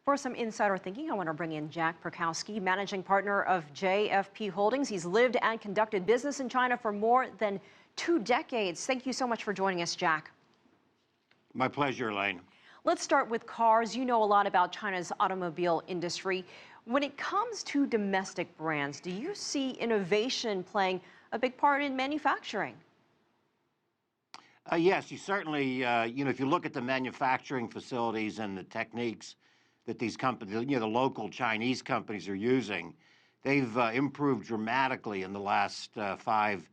For some insider thinking, I want to bring in Jack Perkowski, managing partner of JFP Holdings. He's lived and conducted business in China for more than 2 decades. Thank you so much for joining us, Jack. My pleasure, Elaine. Let's start with cars. You know a lot about China's automobile industry. When it comes to domestic brands, do you see innovation playing a big part in manufacturing? Yes, you certainly, if you look at the manufacturing facilities and the techniques that these companies, the local Chinese companies are using, they've improved dramatically in the last 5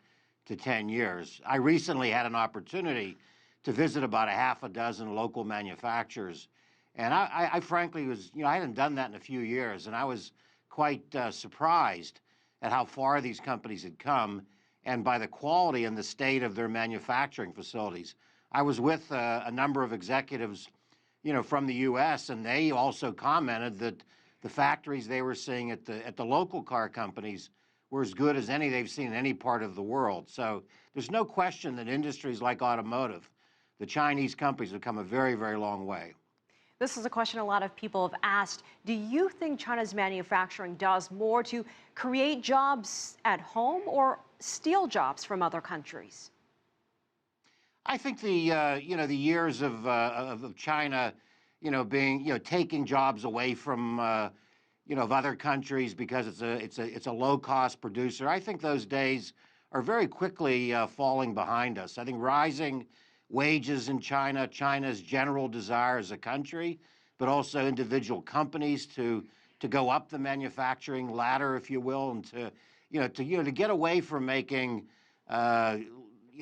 to 10 years. I recently had an opportunity to visit about a half a dozen local manufacturers, and I frankly was, I hadn't done that in a few years, and I was quite surprised at how far these companies had come and by the quality and the state of their manufacturing facilities. I was with a number of executives, from the U.S., and they also commented that the factories they were seeing at the local car companies were as good as any they've seen in any part of the world. So there's no question that industries like automotive, the Chinese companies have come a very, very long way. This is a question a lot of people have asked. Do you think China's manufacturing does more to create jobs at home or steal jobs from other countries? I think the years of China, taking jobs away from of other countries because it's a low cost producer. I think those days are very quickly falling behind us. I think rising wages in China, China's general desire as a country, but also individual companies to go up the manufacturing ladder, if you will, and to get away from making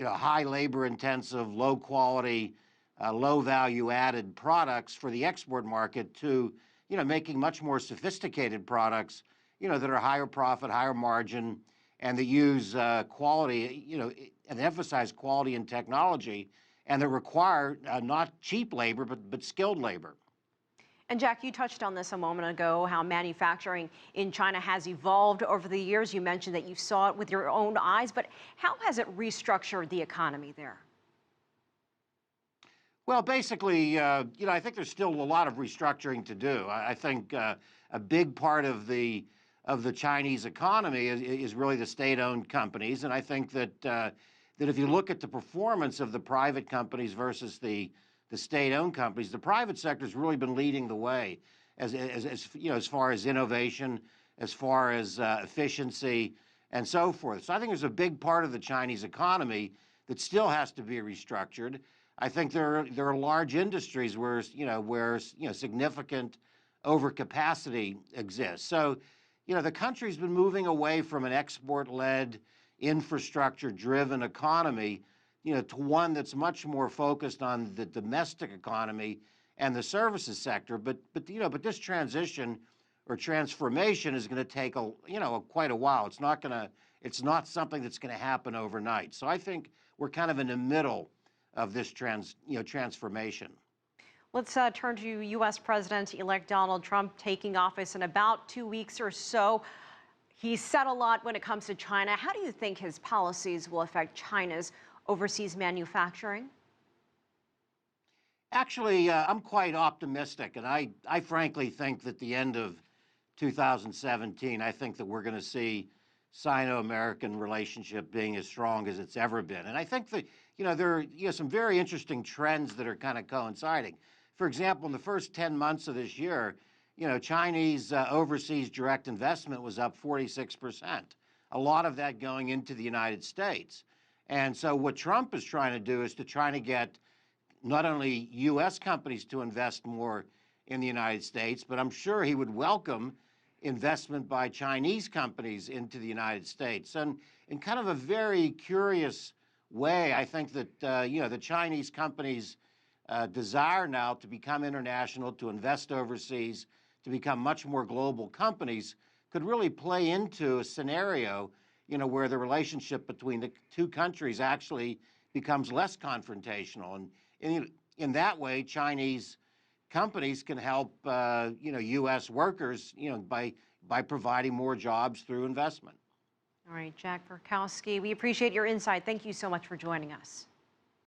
high labor intensive, low quality, low value added products for the export market to making much more sophisticated products that are higher profit, higher margin, and that use quality, and emphasize quality and technology, and that require not cheap labor, but skilled labor. And Jack, you touched on this a moment ago, how manufacturing in China has evolved over the years. You mentioned that you saw it with your own eyes, but how has it restructured the economy there? Well, basically, I think there's still a lot of restructuring to do. I think a big part of the Chinese economy is really the state-owned companies, and I think that if you look at the performance of the private companies versus the state-owned companies, the private sector has really been leading the way as far as innovation, as far as efficiency, and so forth. So I think there's a big part of the Chinese economy that still has to be restructured. I think there are large industries where significant overcapacity exists. So the country's been moving away from an export-led, infrastructure-driven economy, to one that's much more focused on the domestic economy and the services sector. But this transition or transformation is going to take quite a while. It's not something that's going to happen overnight. So I think we're kind of in the middle of this transformation. Let's turn to U.S. President-elect Donald Trump taking office in about 2 weeks or so. He's said a lot when it comes to China. How do you think his policies will affect China's overseas manufacturing? Actually, I'm quite optimistic, and I frankly think that the end of 2017, I think that we're going to see Sino-American relationship being as strong as it's ever been. And I think that, there are some very interesting trends that are kind of coinciding. For example, in the first 10 months of this year, Chinese overseas direct investment was up 46%. A lot of that going into the United States. And so what Trump is trying to do is to try to get not only U.S. companies to invest more in the United States, but I'm sure he would welcome investment by Chinese companies into the United States. And in kind of a very curious way, I think that, the Chinese companies' desire now to become international, to invest overseas, to become much more global companies could really play into a scenario where the relationship between the two countries actually becomes less confrontational. And in that way, Chinese companies can help, U.S. workers, by providing more jobs through investment. All right, Jack Perkowski, we appreciate your insight. Thank you so much for joining us.